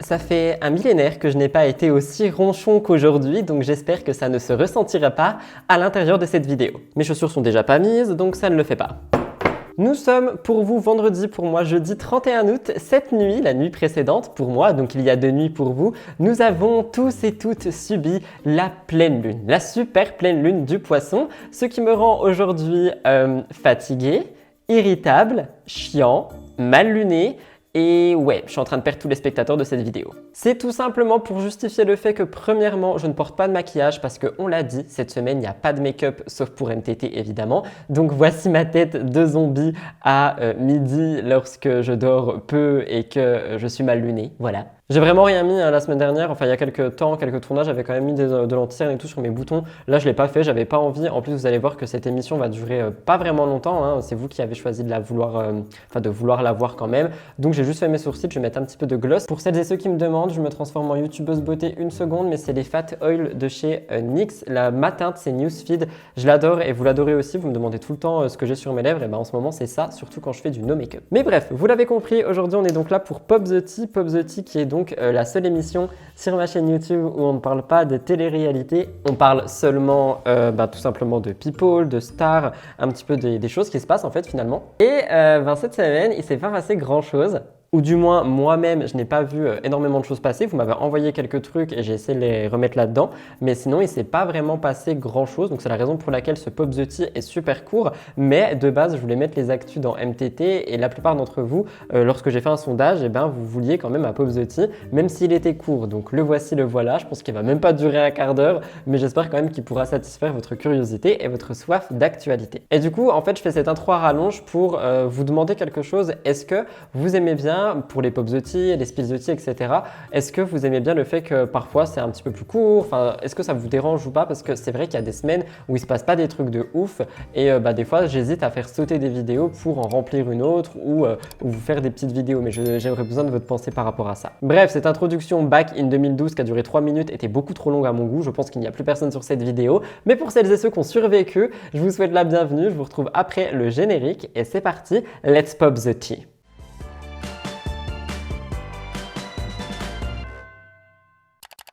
Ça fait un millénaire que je n'ai pas été aussi ronchon qu'aujourd'hui, donc j'espère que ça ne se ressentira pas à l'intérieur de cette vidéo. Mes chaussures sont déjà pas mises, donc ça ne le fait pas. Nous sommes pour vous vendredi, pour moi jeudi 31 août. Cette nuit, la nuit précédente pour moi, donc il y a 2 nuits pour vous, nous avons tous et toutes subi la pleine lune, la super pleine lune du Poisson, ce qui me rend aujourd'hui fatigué, irritable, chiant, mal luné. Et ouais, je suis en train de perdre tous les spectateurs de cette vidéo. C'est tout simplement pour justifier le fait que premièrement, je ne porte pas de maquillage parce qu'on l'a dit, cette semaine, il n'y a pas de make-up sauf pour MTT évidemment. Donc voici ma tête de zombie à midi lorsque je dors peu et que je suis mal luné, voilà. J'ai vraiment rien mis la semaine dernière, enfin il y a quelques temps, quelques tournages, j'avais quand même mis de l'anti-cerne et tout sur mes boutons. Là je l'ai pas fait, j'avais pas envie. En plus vous allez voir que cette émission va durer pas vraiment longtemps, hein. C'est vous qui avez choisi de la vouloir, de vouloir la voir quand même. Donc j'ai juste fait mes sourcils, je vais mettre un petit peu de gloss. Pour celles et ceux qui me demandent, je me transforme en youtubeuse beauté une seconde, mais c'est les Fat Oil de chez NYX. Ma teinte c'est Newsfeed, je l'adore et vous l'adorez aussi, vous me demandez tout le temps ce que j'ai sur mes lèvres, et ben en ce moment c'est ça, surtout quand je fais du no make-up. Mais bref, vous l'avez compris, aujourd'hui on est donc là pour Pop the Tea qui est donc la seule émission sur ma chaîne YouTube où on ne parle pas de télé-réalité, on parle seulement tout simplement de people, de stars, un petit peu des choses qui se passent en fait finalement. Et cette semaine, il s'est pas passé grand chose. Ou du moins, moi-même, je n'ai pas vu énormément de choses passer. Vous m'avez envoyé quelques trucs et j'ai essayé de les remettre là-dedans. Mais sinon, il ne s'est pas vraiment passé grand-chose. Donc, c'est la raison pour laquelle ce Pop the Tea est super court. Mais de base, je voulais mettre les actus dans MTT. Et la plupart d'entre vous, lorsque j'ai fait un sondage, vous vouliez quand même un Pop the Tea, même s'il était court. Donc, le voici, le voilà. Je pense qu'il ne va même pas durer un quart d'heure. Mais j'espère quand même qu'il pourra satisfaire votre curiosité et votre soif d'actualité. Et du coup, en fait, je fais cette intro à rallonge pour vous demander quelque chose. Est-ce que vous aimez bien pour les Pop the Tea, les Spill the Tea, etc. Est-ce que vous aimez bien le fait que parfois c'est un petit peu plus court? Enfin, est-ce que ça vous dérange ou pas? Parce que c'est vrai qu'il y a des semaines où il se passe pas des trucs de ouf et des fois j'hésite à faire sauter des vidéos pour en remplir une autre ou vous faire des petites vidéos, mais j'aurais besoin de votre pensée par rapport à ça. Bref, cette introduction Back in 2012 qui a duré 3 minutes était beaucoup trop longue à mon goût. Je pense qu'il n'y a plus personne sur cette vidéo, mais pour celles et ceux qui ont survécu, je vous souhaite la bienvenue. Je vous retrouve après le générique et c'est parti, let's pop the tea.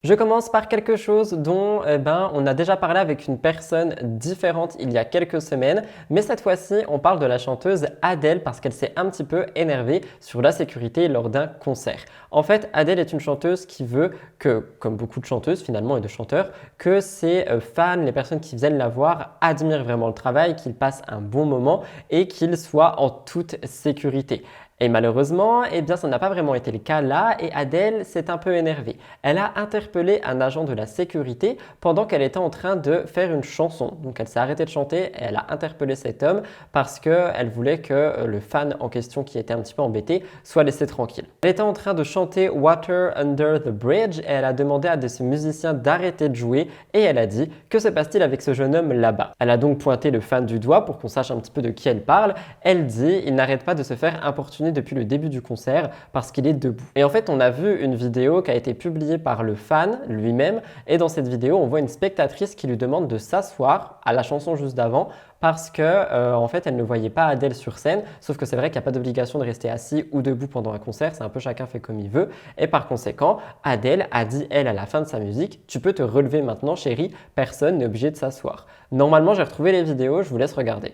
Je commence par quelque chose dont on a déjà parlé avec une personne différente il y a quelques semaines, mais cette fois-ci on parle de la chanteuse Adele parce qu'elle s'est un petit peu énervée sur la sécurité lors d'un concert. En fait, Adele est une chanteuse qui veut que, comme beaucoup de chanteuses finalement et de chanteurs, que ses fans, les personnes qui viennent la voir, admirent vraiment le travail, qu'ils passent un bon moment et qu'ils soient en toute sécurité. Et malheureusement, ça n'a pas vraiment été le cas là et Adele s'est un peu énervée. Elle a interpellé un agent de la sécurité pendant qu'elle était en train de faire une chanson. Donc elle s'est arrêtée de chanter et elle a interpellé cet homme parce qu'elle voulait que le fan en question qui était un petit peu embêté soit laissé tranquille. Elle était en train de chanter Water Under the Bridge et elle a demandé à ses musiciens d'arrêter de jouer et elle a dit « Que se passe-t-il avec ce jeune homme là-bas ?» Elle a donc pointé le fan du doigt pour qu'on sache un petit peu de qui elle parle. Elle dit « Il n'arrête pas de se faire importuner depuis le début du concert parce qu'il est debout. » Et en fait, on a vu une vidéo qui a été publiée par le fan lui-même et dans cette vidéo, on voit une spectatrice qui lui demande de s'asseoir à la chanson juste d'avant parce que en fait, elle ne voyait pas Adele sur scène, sauf que c'est vrai qu'il n'y a pas d'obligation de rester assis ou debout pendant un concert, c'est un peu chacun fait comme il veut et par conséquent, Adele a dit elle à la fin de sa musique, tu peux te relever maintenant chérie, personne n'est obligé de s'asseoir. Normalement, j'ai retrouvé les vidéos, je vous laisse regarder.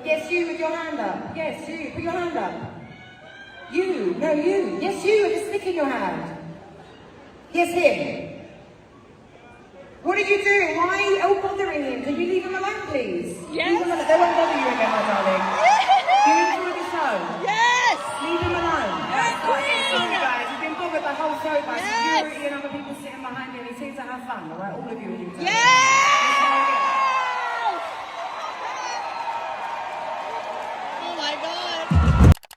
Yes, you with your hand up. Yes, you. Put your hand up. You. No, you. Yes, you with a stick in your hand. Yes, him. What are you doing? Why are you bothering him? Can you leave him alone, please? Yes. Leave him alone. They won't bother you again, my darling. Yes. Do you enjoy the show? Yes. Leave him alone. Yes, please. Sorry, guys. You've been bothered the whole show by security and other people sitting behind you. And he seems to have fun, all right? All of you. Yes.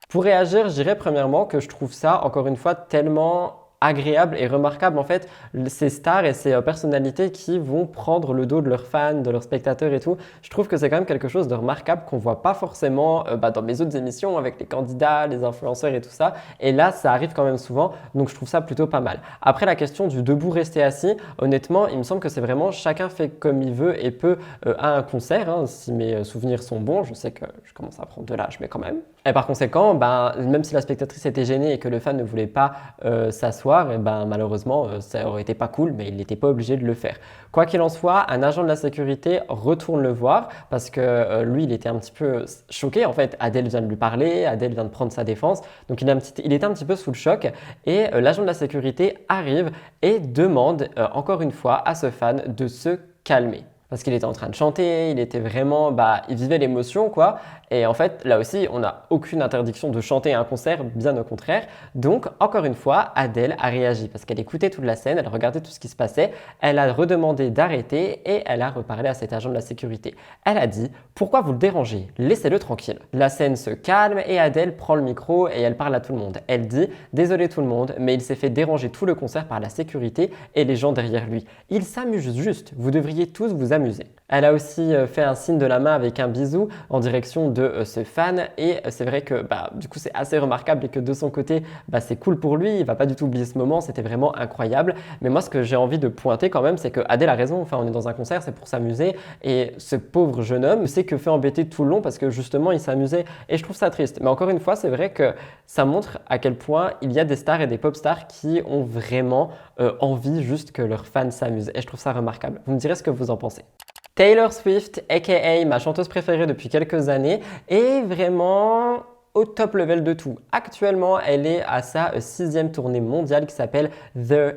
Pour réagir, je dirais premièrement que je trouve ça, encore une fois, tellement agréable et remarquable en fait ces stars et ces personnalités qui vont prendre le dos de leurs fans, de leurs spectateurs et tout. Je trouve que c'est quand même quelque chose de remarquable qu'on voit pas forcément dans mes autres émissions avec les candidats, les influenceurs et tout ça. Et là, ça arrive quand même souvent, donc je trouve ça plutôt pas mal. Après la question du debout rester assis, honnêtement, il me semble que c'est vraiment chacun fait comme il veut et peut à un concert, hein, si mes souvenirs sont bons. Je sais que je commence à prendre de l'âge, mais quand même. Et par conséquent, même si la spectatrice était gênée et que le fan ne voulait pas s'asseoir, et malheureusement, ça aurait été pas cool, mais il n'était pas obligé de le faire. Quoi qu'il en soit, un agent de la sécurité retourne le voir parce que lui, il était un petit peu choqué. En fait, Adèle vient de lui parler, Adèle vient de prendre sa défense, donc il était un petit peu sous le choc. Et l'agent de la sécurité arrive et demande encore une fois à ce fan de se calmer. Parce qu'il était en train de chanter, il était vraiment, il vivait l'émotion quoi. Et en fait, là aussi, on n'a aucune interdiction de chanter à un concert, bien au contraire. Donc, encore une fois, Adèle a réagi parce qu'elle écoutait toute la scène, elle regardait tout ce qui se passait, elle a redemandé d'arrêter et elle a reparlé à cet agent de la sécurité. Elle a dit « Pourquoi vous le dérangez? Laissez-le tranquille ». La scène se calme et Adèle prend le micro et elle parle à tout le monde. Elle dit « Désolé tout le monde, mais il s'est fait déranger tout le concert par la sécurité et les gens derrière lui. Il s'amuse juste, vous devriez tous vous amuser ». Elle a aussi fait un signe de la main avec un bisou en direction de ce fan et c'est vrai que du coup c'est assez remarquable et que de son côté c'est cool pour lui, il va pas du tout oublier ce moment, c'était vraiment incroyable. Mais moi ce que j'ai envie de pointer quand même c'est que Adèle a raison, enfin on est dans un concert, c'est pour s'amuser et ce pauvre jeune homme s'est que fait embêter tout le long parce que justement il s'amusait et je trouve ça triste. Mais encore une fois c'est vrai que ça montre à quel point il y a des stars et des pop stars qui ont vraiment envie juste que leurs fans s'amusent et je trouve ça remarquable. Vous me direz ce que vous en pensez. Taylor Swift, aka ma chanteuse préférée depuis quelques années, est vraiment au top level de tout. Actuellement, elle est à sa 6e tournée mondiale qui s'appelle The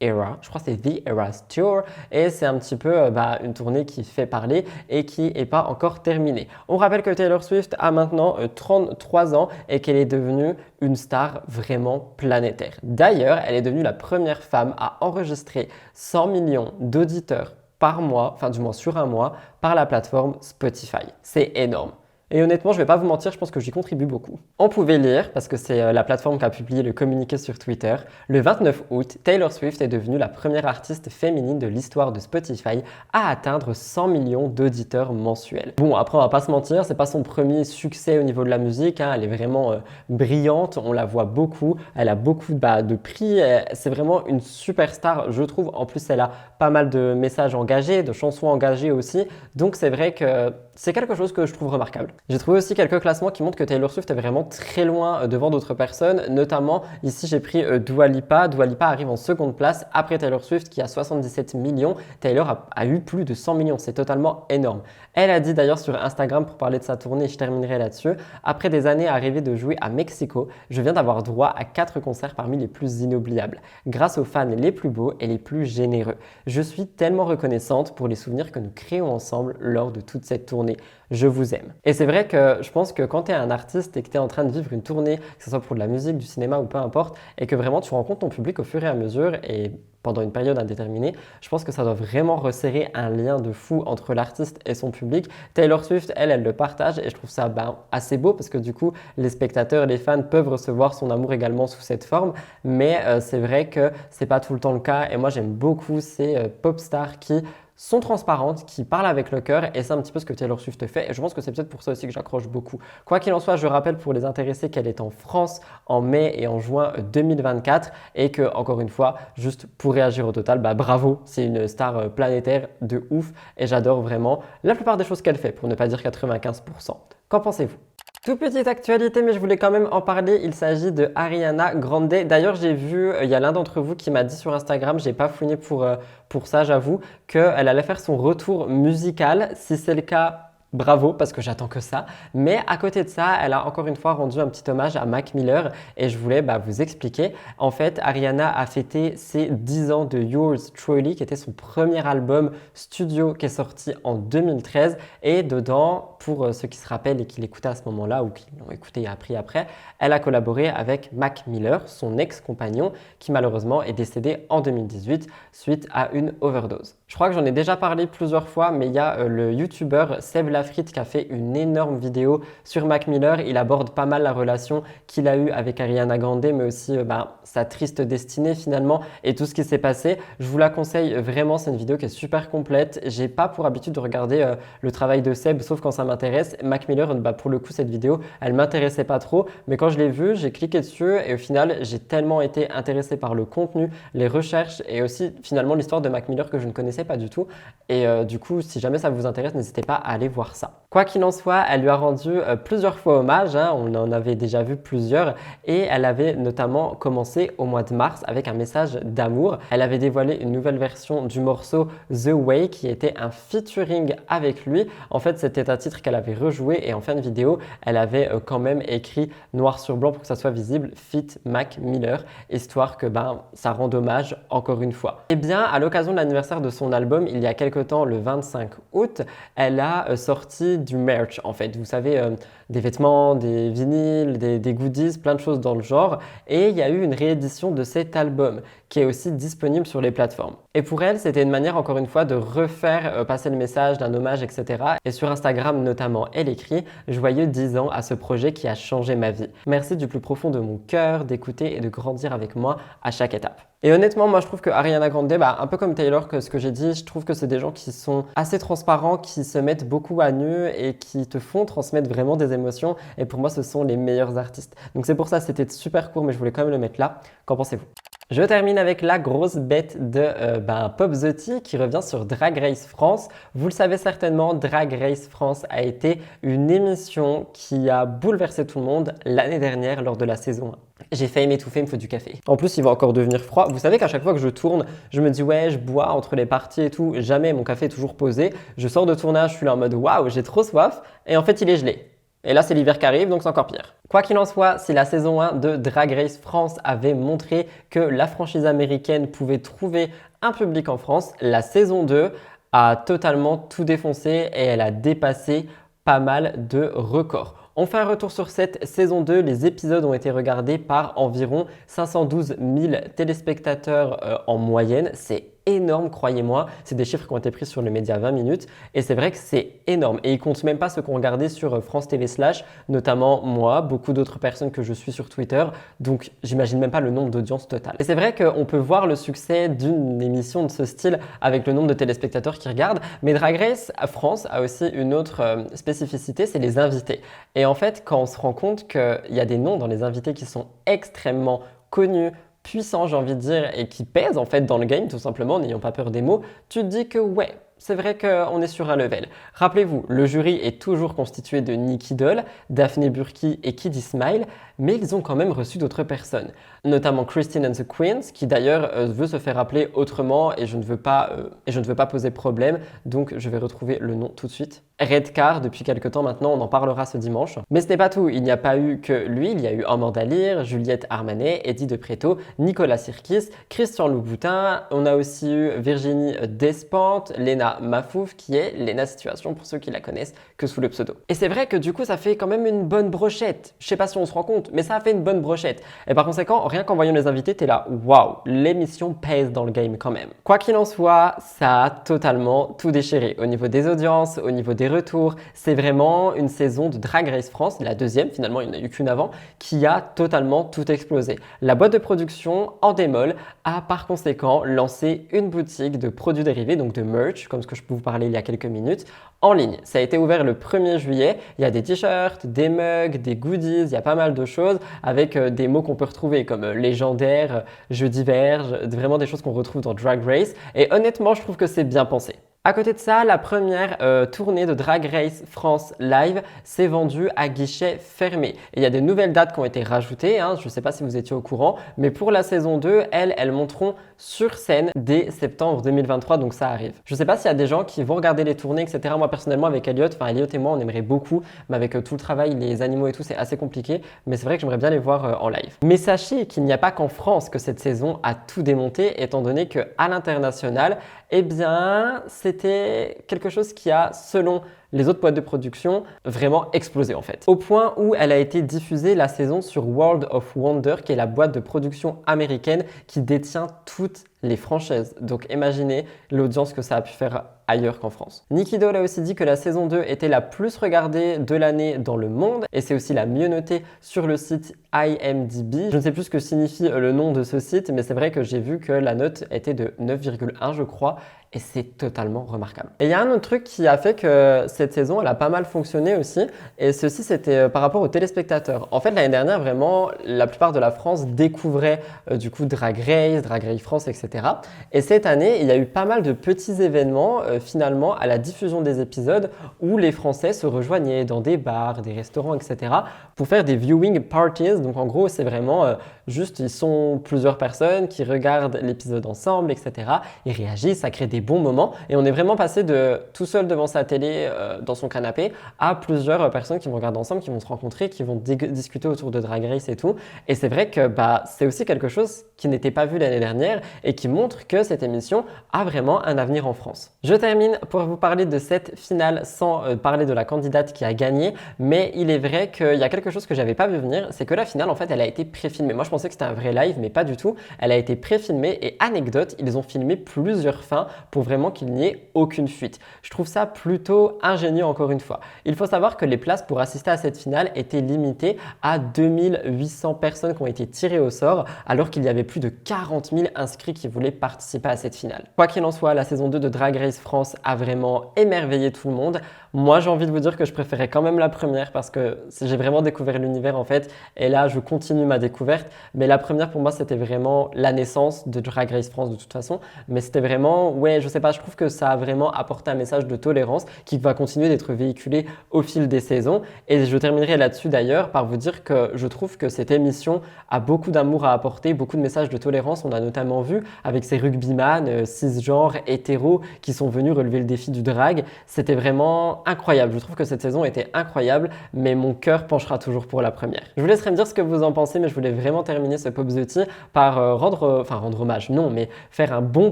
Era, je crois que c'est The Eras Tour et c'est un petit peu une tournée qui fait parler et qui n'est pas encore terminée. On rappelle que Taylor Swift a maintenant 33 ans et qu'elle est devenue une star vraiment planétaire. D'ailleurs, elle est devenue la première femme à enregistrer 100 millions d'auditeurs par mois, enfin du moins sur un mois, par la plateforme Spotify. C'est énorme. Et honnêtement, je ne vais pas vous mentir, je pense que j'y contribue beaucoup. On pouvait lire, parce que c'est la plateforme qui a publié le communiqué sur Twitter, le 29 août, Taylor Swift est devenue la première artiste féminine de l'histoire de Spotify à atteindre 100 millions d'auditeurs mensuels. Bon, après, on va pas se mentir, c'est pas son premier succès au niveau de la musique, hein, elle est vraiment brillante, on la voit beaucoup, elle a beaucoup de prix, c'est vraiment une superstar, je trouve. En plus, elle a pas mal de messages engagés, de chansons engagées aussi, donc c'est vrai que c'est quelque chose que je trouve remarquable. J'ai trouvé aussi quelques classements qui montrent que Taylor Swift est vraiment très loin devant d'autres personnes, notamment ici j'ai pris Dua Lipa. Dua Lipa arrive en seconde place après Taylor Swift qui a 77 millions. Taylor a eu plus de 100 millions, c'est totalement énorme. Elle a dit d'ailleurs sur Instagram pour parler de sa tournée, je terminerai là-dessus, après des années à rêver de jouer à Mexico, je viens d'avoir droit à 4 concerts parmi les plus inoubliables, grâce aux fans les plus beaux et les plus généreux. Je suis tellement reconnaissante pour les souvenirs que nous créons ensemble lors de toute cette tournée. Je vous aime. Et c'est vrai que je pense que quand tu es un artiste et que tu es en train de vivre une tournée, que ce soit pour de la musique, du cinéma ou peu importe, et que vraiment tu rencontres ton public au fur et à mesure et pendant une période indéterminée, je pense que ça doit vraiment resserrer un lien de fou entre l'artiste et son public. Taylor Swift, elle le partage et je trouve ça assez beau parce que du coup, les spectateurs, les fans peuvent recevoir son amour également sous cette forme, mais c'est vrai que c'est pas tout le temps le cas et moi j'aime beaucoup ces pop stars qui sont transparentes, qui parlent avec le cœur et c'est un petit peu ce que Taylor Swift fait et je pense que c'est peut-être pour ça aussi que j'accroche beaucoup. Quoi qu'il en soit, je rappelle pour les intéressés qu'elle est en France en mai et en juin 2024 et que encore une fois, juste pour réagir au total, bravo, c'est une star planétaire de ouf et j'adore vraiment la plupart des choses qu'elle fait, pour ne pas dire 95%. Qu'en pensez-vous ? Toute petite actualité, mais je voulais quand même en parler, il s'agit de Ariana Grande. D'ailleurs, j'ai vu, il y a l'un d'entre vous qui m'a dit sur Instagram, j'ai pas fouiné pour ça, j'avoue, qu'elle allait faire son retour musical. Si c'est le cas, bravo, parce que j'attends que ça. Mais à côté de ça, elle a encore une fois rendu un petit hommage à Mac Miller et je voulais vous expliquer. En fait, Ariana a fêté ses 10 ans de Yours Truly, qui était son premier album studio qui est sorti en 2013. Et dedans, pour ceux qui se rappellent et qui l'écoutaient à ce moment-là ou qui l'ont écouté et appris après, elle a collaboré avec Mac Miller, son ex-compagnon, qui malheureusement est décédé en 2018 suite à une overdose. Je crois que j'en ai déjà parlé plusieurs fois, mais il y a le YouTuber Seb Lafrite qui a fait une énorme vidéo sur Mac Miller. Il aborde pas mal la relation qu'il a eue avec Ariana Grande, mais aussi sa triste destinée finalement et tout ce qui s'est passé. Je vous la conseille vraiment, c'est une vidéo qui est super complète. J'ai pas pour habitude de regarder le travail de Seb, sauf quand ça m'intéresse. Mac Miller, pour le coup, cette vidéo, elle m'intéressait pas trop, mais quand je l'ai vue, j'ai cliqué dessus et au final, j'ai tellement été intéressé par le contenu, les recherches et aussi finalement l'histoire de Mac Miller que je ne connaissais pas du tout. Et du coup, si jamais ça vous intéresse, n'hésitez pas à aller voir ça. Quoi qu'il en soit, elle lui a rendu plusieurs fois hommage, hein, on en avait déjà vu plusieurs, et elle avait notamment commencé au mois de mars avec un message d'amour. Elle avait dévoilé une nouvelle version du morceau The Way qui était un featuring avec lui. En fait, c'était un titre qu'elle avait rejoué et en fin de vidéo, elle avait quand même écrit noir sur blanc pour que ça soit visible, feat Mac Miller, histoire que ça rende hommage encore une fois. Et bien, à l'occasion de l'anniversaire de son album, il y a quelque temps, le 25 août, elle a sorti du merch en fait. Vous savez, des vêtements, des vinyles, des goodies, plein de choses dans le genre. Et il y a eu une réédition de cet album qui est aussi disponible sur les plateformes. Et pour elle, c'était une manière encore une fois de refaire passer le message d'un hommage, etc. Et sur Instagram notamment, elle écrit « Joyeux 10 ans à ce projet qui a changé ma vie. Merci du plus profond de mon cœur d'écouter et de grandir avec moi à chaque étape. » Et honnêtement, moi je trouve que Ariana Grande, un peu comme Taylor, que ce que j'ai dit, je trouve que c'est des gens qui sont assez transparents, qui se mettent beaucoup à nu et qui te font transmettre vraiment des émotions. Et pour moi, ce sont les meilleurs artistes. Donc c'est pour ça, c'était super court, mais je voulais quand même le mettre là. Qu'en pensez-vous? Je termine avec la grosse bête de Pop The Tea qui revient sur Drag Race France. Vous le savez certainement, Drag Race France a été une émission qui a bouleversé tout le monde l'année dernière lors de la saison 1. J'ai failli m'étouffer, il me faut du café. En plus, il va encore devenir froid. Vous savez qu'à chaque fois que je tourne, je me dis ouais, je bois entre les parties et tout. Jamais, mon café est toujours posé. Je sors de tournage, je suis là en mode waouh, j'ai trop soif. Et en fait, il est gelé. Et là, c'est l'hiver qui arrive, donc c'est encore pire. Quoi qu'il en soit, si la saison 1 de Drag Race France avait montré que la franchise américaine pouvait trouver un public en France, la saison 2 a totalement tout défoncé et elle a dépassé pas mal de records. On fait un retour sur cette saison 2. Les épisodes ont été regardés par environ 512 000 téléspectateurs en moyenne. C'est énorme, croyez-moi. C'est des chiffres qui ont été pris sur le média 20 minutes et c'est vrai que c'est énorme. Et ils comptent même pas ceux qu'on regardait sur France TV Slash, notamment moi, beaucoup d'autres personnes que je suis sur Twitter. Donc, j'imagine même pas le nombre d'audience totale. Et c'est vrai qu'on peut voir le succès d'une émission de ce style avec le nombre de téléspectateurs qui regardent. Mais Drag Race France a aussi une autre spécificité, c'est les invités. Et en fait, quand on se rend compte qu'il y a des noms dans les invités qui sont extrêmement connus, puissants, j'ai envie de dire, et qui pèsent en fait dans le game, tout simplement, n'ayant pas peur des mots, tu te dis que ouais, c'est vrai qu'on est sur un level. Rappelez-vous, le jury est toujours constitué de Nicky Doll, Daphne Burki et Kiddy Smile, mais ils ont quand même reçu d'autres personnes, notamment Christine and the Queens, qui d'ailleurs veut se faire appeler autrement et je ne veux pas poser problème, donc je vais retrouver le nom tout de suite. Redcar, depuis quelques temps maintenant, on en parlera ce dimanche. Mais ce n'est pas tout, il n'y a pas eu que lui, il y a eu Amanda Lear, Juliette Armanet, Eddie De Pretto, Nicolas Sirkis, Christian Louboutin, on a aussi eu Virginie Despentes, Léna Mafouf, qui est Léna Situation pour ceux qui la connaissent que sous le pseudo. Et c'est vrai que du coup, ça fait quand même une bonne brochette. Je sais pas si on se rend compte, mais ça a fait une bonne brochette. Et par conséquent, rien qu'en voyant les invités, t'es là, waouh, l'émission pèse dans le game quand même. Quoi qu'il en soit, ça a totalement tout déchiré. Au niveau des audiences, au niveau des retours, c'est vraiment une saison de Drag Race France, la deuxième, finalement il n'y en a eu qu'une avant, qui a totalement tout explosé. La boîte de production, Endemol, a par conséquent lancé une boutique de produits dérivés, donc de merch, comme ce que je peux vous parler il y a quelques minutes, en ligne. Ça a été ouvert le 1er juillet. Il y a des t-shirts, des mugs, des goodies, il y a pas mal de choses avec des mots qu'on peut retrouver comme légendaire, je diverge, vraiment des choses qu'on retrouve dans Drag Race. Et honnêtement, je trouve que c'est bien pensé. À côté de ça, la première tournée de Drag Race France Live s'est vendue à guichet fermé. Et il y a des nouvelles dates qui ont été rajoutées, hein, je ne sais pas si vous étiez au courant, mais pour la saison 2, elles monteront sur scène dès septembre 2023, donc ça arrive. Je ne sais pas s'il y a des gens qui vont regarder les tournées, etc. Moi personnellement avec Elliot et moi on aimerait beaucoup, mais avec tout le travail, les animaux et tout, c'est assez compliqué, mais c'est vrai que j'aimerais bien les voir en live. Mais sachez qu'il n'y a pas qu'en France que cette saison a tout démonté, étant donné qu'à l'international, eh bien, c'était quelque chose qui a, selon les autres boîtes de production, vraiment explosé en fait. Au point où elle a été diffusée la saison sur World of Wonder, qui est la boîte de production américaine qui détient toutes les franchises. Donc imaginez l'audience que ça a pu faire ailleurs qu'en France. Nicky Doll a aussi dit que la saison 2 était la plus regardée de l'année dans le monde et c'est aussi la mieux notée sur le site IMDb. Je ne sais plus ce que signifie le nom de ce site, mais c'est vrai que j'ai vu que la note était de 9,1 je crois. Et c'est totalement remarquable. Et il y a un autre truc qui a fait que cette saison, elle a pas mal fonctionné aussi. Et ceci, c'était par rapport aux téléspectateurs. En fait, l'année dernière, vraiment, la plupart de la France découvrait du coup Drag Race France, etc. Et cette année, il y a eu pas mal de petits événements finalement à la diffusion des épisodes où les Français se rejoignaient dans des bars, des restaurants, etc. pour faire des viewing parties. Donc en gros, c'est vraiment juste, ils sont plusieurs personnes qui regardent l'épisode ensemble, etc. Ils réagissent, ça crée des bons moments et on est vraiment passé de tout seul devant sa télé dans son canapé à plusieurs personnes qui vont regarder ensemble, qui vont se rencontrer, qui vont discuter autour de Drag Race et tout. Et c'est vrai que c'est aussi quelque chose qui n'était pas vu l'année dernière et qui montre que cette émission a vraiment un avenir en France. Je termine pour vous parler de cette finale sans parler de la candidate qui a gagné, mais il est vrai qu'il y a quelque chose que j'avais pas vu venir, c'est que la finale en fait elle a été pré-filmée. Moi je pensais que c'était un vrai live, mais pas du tout. Elle a été pré-filmée et anecdote, ils ont filmé plusieurs fins pour vraiment qu'il n'y ait aucune fuite. Je trouve ça plutôt ingénieux encore une fois. Il faut savoir que les places pour assister à cette finale étaient limitées à 2800 personnes qui ont été tirées au sort alors qu'il y avait plus de 40 000 inscrits qui voulaient participer à cette finale. Quoi qu'il en soit, la saison 2 de Drag Race France a vraiment émerveillé tout le monde. Moi, j'ai envie de vous dire que je préférais quand même la première parce que j'ai vraiment découvert l'univers en fait et là, je continue ma découverte. Mais la première pour moi, c'était vraiment la naissance de Drag Race France de toute façon. Mais c'était vraiment, ouais, je sais pas, je trouve que ça a vraiment apporté un message de tolérance qui va continuer d'être véhiculé au fil des saisons. Et je terminerai là-dessus d'ailleurs par vous dire que je trouve que cette émission a beaucoup d'amour à apporter, beaucoup de messages de tolérance. On a notamment vu avec ces rugbyman cisgenres, hétéros qui sont venus relever le défi du drag. C'était vraiment incroyable. Je trouve que cette saison était incroyable, mais mon cœur penchera toujours pour la première. Je vous laisserai me dire ce que vous en pensez, mais je voulais vraiment terminer ce Pop The Tea par rendre hommage, non, mais faire un bon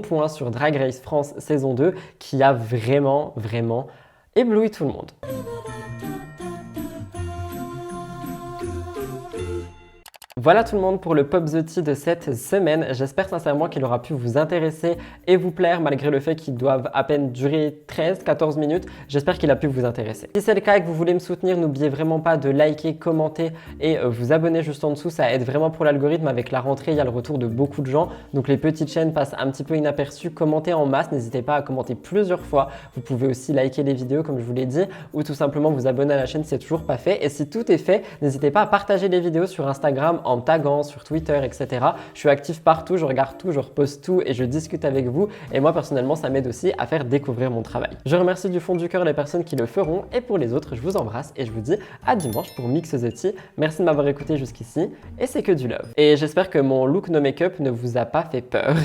point sur Drag Race France saison 2 qui a vraiment ébloui tout le monde. Voilà tout le monde pour le Pop The Tea de cette semaine. J'espère sincèrement qu'il aura pu vous intéresser et vous plaire malgré le fait qu'ils doivent à peine durer 13-14 minutes. J'espère qu'il a pu vous intéresser. Si c'est le cas et que vous voulez me soutenir, n'oubliez vraiment pas de liker, commenter et vous abonner juste en dessous. Ça aide vraiment pour l'algorithme. Avec la rentrée, il y a le retour de beaucoup de gens. Donc les petites chaînes passent un petit peu inaperçues. Commentez en masse. N'hésitez pas à commenter plusieurs fois. Vous pouvez aussi liker les vidéos comme je vous l'ai dit ou tout simplement vous abonner à la chaîne si c'est toujours pas fait. Et si tout est fait, n'hésitez pas à partager les vidéos sur Instagram, en me taguant, sur Twitter, etc. Je suis actif partout, je regarde tout, je reposte tout et je discute avec vous. Et moi, personnellement, ça m'aide aussi à faire découvrir mon travail. Je remercie du fond du cœur les personnes qui le feront. Et pour les autres, je vous embrasse et je vous dis à dimanche pour Mix The Tea. Merci de m'avoir écouté jusqu'ici et c'est que du love. Et j'espère que mon look no make-up ne vous a pas fait peur.